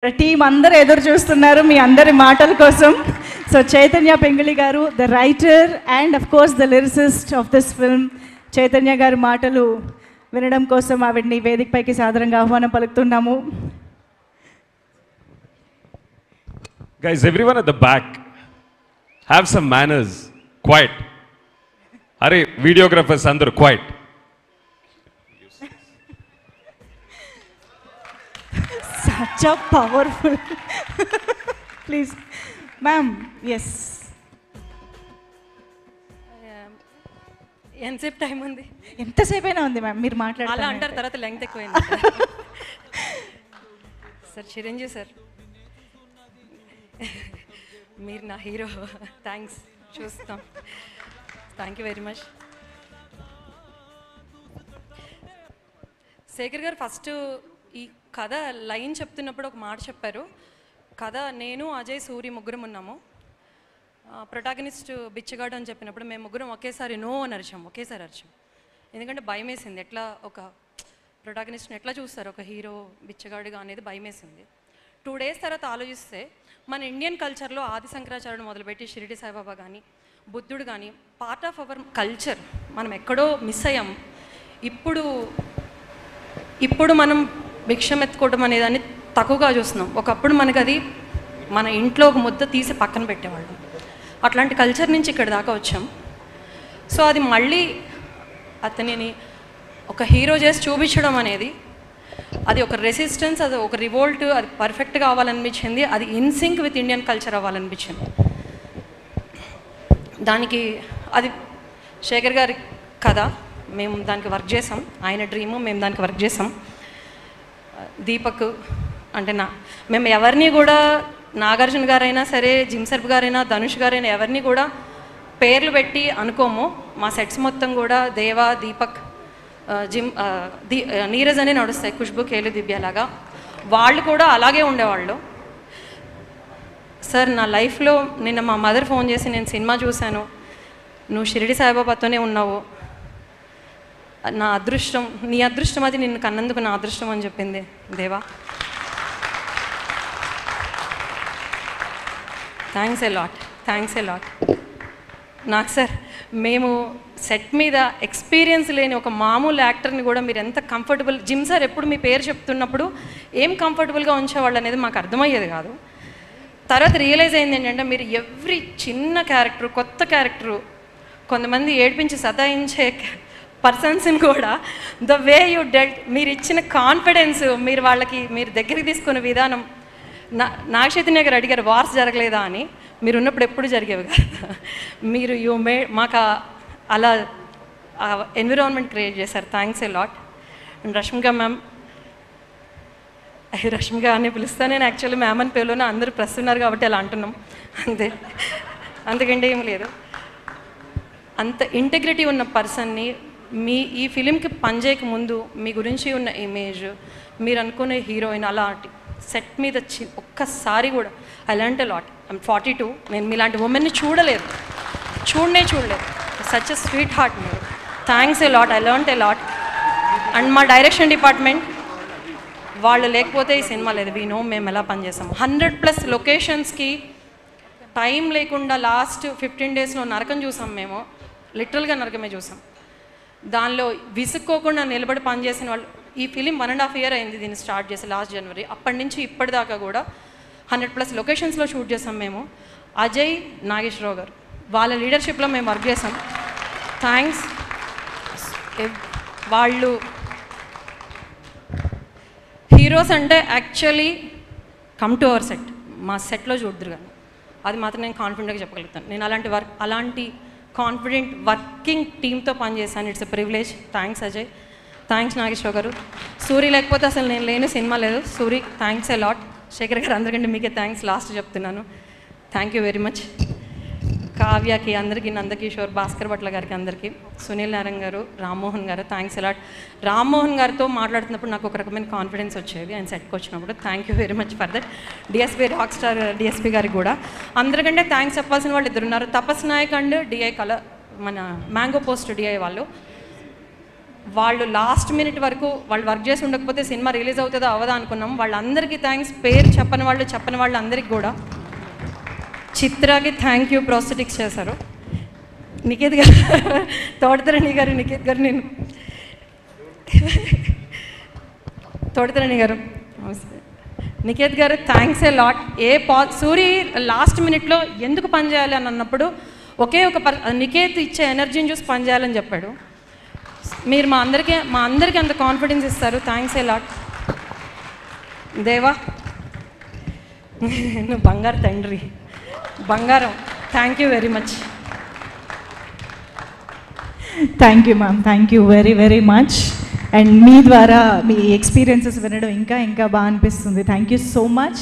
Team అందరూ ఎదురు చూస్తున్నారు మీ అందరి మాటల కోసం. సో చైతన్య పెంగళి గారు, the writer and of course the lyricist of this film, Chaitanya గారి మాటలు వినడం కోసం ఆవిడ్ని వేదికపైకి సాదరంగా ఆహ్వానం పలుకుతున్నాము. Guys, everyone at the back, have some manners. Quiet. Arey, videographers andaru quiet. Such a powerful. Please, ma'am. Yes. ఎంతసేపు టైం ఉంది? ఎంతసేపైనా ఉంది మ్యామ్, మీరు అలా మాట్లాడాలి అంటారు, తర్వాత లెంగ్త్ ఎక్కువైంది. సార్ చిరంజీవి సార్, మీరు నా హీరో. థ్యాంక్స్, చూస్తాం. Thank you very much. Shekhar garu first ఈ కథ లైన్ చెప్తున్నప్పుడు ఒక మాట చెప్పారు. కథ నేను, అజయ్, సూరి ముగ్గురం ఉన్నాము. ప్రొటాగనిస్ట్ బిచ్చగాడు అని చెప్పినప్పుడు మేము ముగ్గురం ఒకేసారి నో అని అరిచాం, ఒకేసారి అరిచాం. ఎందుకంటే భయం వేసింది, ఎట్లా ఒక ప్రొటాగనిస్ట్ని ఎట్లా చూస్తారు ఒక హీరో బిచ్చగాడుగా అనేది భయం వేసింది. 2 days తర్వాత ఆలోచిస్తే మన ఇండియన్ కల్చర్లో ఆది శంకరాచార్యుడు మొదలుపెట్టి షిరిడి సాయిబాబా కానీ బుద్ధుడు కానీ పార్ట్ ఆఫ్ అవర్ కల్చర్. మనం ఎక్కడో మిస్ అయ్యాం. ఇప్పుడు మనం భిక్షం ఎత్తుకోవడం అనేదాన్ని తక్కువగా చూస్తున్నాం. ఒకప్పుడు మనకు అది మన ఇంట్లో ఒక ముద్ద తీసి పక్కన పెట్టేవాళ్ళం. అట్లాంటి కల్చర్ నుంచి ఇక్కడ దాకా వచ్చాం. సో అది మళ్ళీ అతనిని ఒక హీరో చేసి చూపించడం అనేది, అది ఒక రెసిస్టెన్స్, అది ఒక రివోల్ట్, అది పర్ఫెక్ట్గా అవ్వాలనిపించింది. అది ఇన్సింక్ విత్ ఇండియన్ కల్చర్ అవ్వాలనిపించింది. దానికి అది శేఖర్ గారి కథ, మేము దానికి వర్క్ చేసాం. ఆయన డ్రీము, మేము దానికి వర్క్ చేసాం. దీపక్ అంటే మేము ఎవరిని కూడా, నాగార్జున గారైనా సరే, జిమ్సర్బ్ గారైనా, ధనుష్ గారైనా ఎవరిని కూడా పేర్లు పెట్టి అనుకోము. మా సెట్స్ మొత్తం కూడా దేవా, దీపక్, నీరజ్ అనే నడుస్తాయి, ఖుష్బు, కేలు, దివ్యలాగా. వాళ్ళు కూడా అలాగే ఉండేవాళ్ళు. సార్, నా లైఫ్లో నిన్న మా మదర్ ఫోన్ చేసి, నేను సినిమా చూశాను, నువ్వు షిరిడి సాయిబాబాతోనే ఉన్నావు, నా అదృష్టం, నీ అదృష్టం అది, నిన్ను కన్నందుకు నా అదృష్టం అని చెప్పింది దేవా. Thanks a lot, thanks a lot. నాకు సార్, మేము సెట్ మీద ఎక్స్పీరియన్స్ లేని ఒక మామూలు యాక్టర్ని కూడా మీరు ఎంత కంఫర్టబుల్, జిమ్ సార్ ఎప్పుడు మీ పేరు చెప్తున్నప్పుడు ఏం కంఫర్టబుల్గా ఉంచేవాళ్ళు అనేది మాకు అర్థమయ్యేది కాదు. తర్వాత రియలైజ్ అయింది ఏంటంటే, మీరు ఎవ్రీ చిన్న క్యారెక్టరు, కొత్త క్యారెక్టరు, కొంతమంది ఏడ్పించి సతాయించే పర్సన్స్ని కూడా ద వే యూ డెల్ట్, మీరు ఇచ్చిన కాన్ఫిడెన్స్, మీరు వాళ్ళకి మీరు దగ్గరికి తీసుకునే విధానం. నాగచైతన్య గారు అడిగారు వార్స్ జరగలేదా అని. మీరు ఉన్నప్పుడు ఎప్పుడు జరిగేవి కాదు. మీరు మాకు అలా ఎన్విరాన్మెంట్ క్రియేట్ చేశారు. Thanks a lot. And Rashmika ma'am, Rashmika అని పిలుస్తాను నేను, యాక్చువల్లీ మ్యామ్ అని పేరులోనే అందరూ ప్రెస్ ఉన్నారు కాబట్టి అలా అంటున్నాం, అంతే, అంతకంటే ఏం లేదు. అంత ఇంటెగ్రిటీ ఉన్న పర్సన్ని మీ ఈ ఫిలింకి పనిచేయక ముందు మీ గురించి ఉన్న ఇమేజ్, మీరు అనుకునే హీరోయిన్, అలాంటి సెట్ మీద ఒక్కసారి కూడా I learnt a lot. I'm 42, నేను మీలాంటి ఉమెన్ని చూడలేదు. సచ్ ఎ స్వీట్ హార్ట్ మీరు. Thanks a lot, I learnt a lot. And మా డైరెక్షన్ డిపార్ట్మెంట్ వాళ్ళు లేకపోతే ఈ సినిమా లేదు. వీ నో మేము ఎలా పనిచేసాము. 100+ లొకేషన్స్కి టైం లేకుండా లాస్ట్ 15 daysలో నరకం చూసాం మేము, లిటరల్గా నరకమే చూసాం. దానిలో విసుక్కోకుండా నిలబడి పనిచేసిన వాళ్ళు. ఈ ఫిలిం 1.5 year అయింది దీన్ని స్టార్ట్ చేసి, లాస్ట్ జనవరి. అప్పటి నుంచి ఇప్పటిదాకా కూడా 100+ లొకేషన్స్లో షూట్ చేసాం మేము. అజయ్, నాగేశ్వరరావు గారు, వాళ్ళ లీడర్షిప్లో మేము వర్క్ చేసాం. థ్యాంక్స్. వాళ్ళు హీరోస్ అంటే actually come to our set, మా సెట్లో చూద్దరు కానీ, అది మాత్రం నేను కాన్ఫిడెంట్గా చెప్పగలుగుతాను. నేను అలాంటి కాన్ఫిడెంట్ వర్కింగ్ టీమ్తో పనిచేశాను. It's a privilege. Thanks Ajay, thanks Nageswara గారు. సూరి లేకపోతే అసలు నేను లేని సినిమా లేదు. Suri, thanks a lot. Shekhar గారు, అందరికంటే మీకే థ్యాంక్స్ లాస్ట్ చెప్తున్నాను. Thank you very much. కావ్యకి, అందరికీ, నందకిషోర్, భాస్కర్ భట్ల గారికి, అందరికీ, సునీల్ నారాయణ గారు, రామ్మోహన్ గారు, థ్యాంక్స్ ఎ లాట్. రామ్మోహన్ గారితో మాట్లాడుతున్నప్పుడు నాకు ఒక రకమైన కాన్ఫిడెన్స్ వచ్చేది ఆయన సెట్కి వచ్చినప్పుడు. Thank you very much for that. DSP rock star DSP గారికి కూడా. అందరికంటే థ్యాంక్స్ చెప్పాల్సిన వాళ్ళు ఇద్దరు ఉన్నారు, తపస్ నాయక్ అండ్ డిఐ మన మ్యాంగో పోస్ట్ డిఐ వాళ్ళు. వాళ్ళు లాస్ట్ మినిట్ వరకు వాళ్ళు వర్క్ చేసి ఉండకపోతే సినిమా రిలీజ్ అవుతుందో అవ్వదా అనుకున్నాం. వాళ్ళందరికీ థ్యాంక్స్, పేరు చెప్పని వాళ్ళు అందరికీ కూడా. చిత్రాకి థ్యాంక్ యూ, ప్రోస్థెటిక్స్ చేశారు. నికేత్ గారు, తోటతరణి గారు, నికేత్ గారు, నేను తోటతరణి గారు, నికేత్ గారు thanks a lot. Suri last మినిట్లో ఎందుకు పనిచేయాలి అని అన్నప్పుడు ఒకే ఒక నికేత్ ఇచ్చే ఎనర్జీని చూసి పనిచేయాలని చెప్పాడు. మీరు మా అందరికీ అంత కాన్ఫిడెన్స్ ఇస్తారు. Thanks a lot. దేవా, నువ్వు బంగారు తండ్రి, బంగారం. Thank you very much. Thank you ma'am, thank you very very much. And మీ ద్వారా మీ ఎక్స్పీరియన్సెస్ వినడం ఇంకా బాగా అనిపిస్తుంది. Thank you so much.